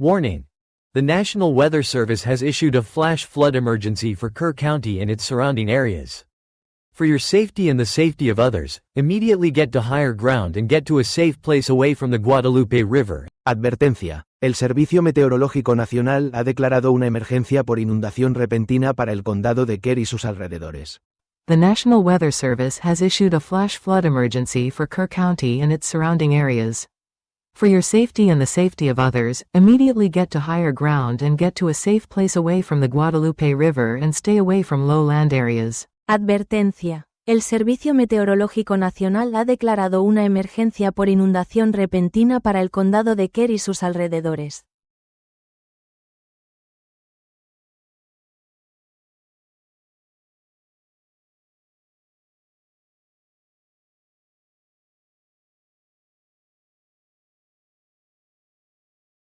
Warning. The National Weather Service has issued a flash flood emergency for Kerr County and its surrounding areas. For your safety and the safety of others, immediately get to higher ground and get to a safe place away from the Guadalupe River. Advertencia. El Servicio Meteorológico Nacional ha declarado una emergencia por inundación repentina para el condado de Kerr y sus alrededores. The National Weather Service has issued a flash flood emergency for Kerr County and its surrounding areas. For your safety and the safety of others, immediately get to higher ground and get to a safe place away from the Guadalupe River and stay away from low land areas. Advertencia. El Servicio Meteorológico Nacional ha declarado una emergencia por inundación repentina para el condado de Kerr y sus alrededores.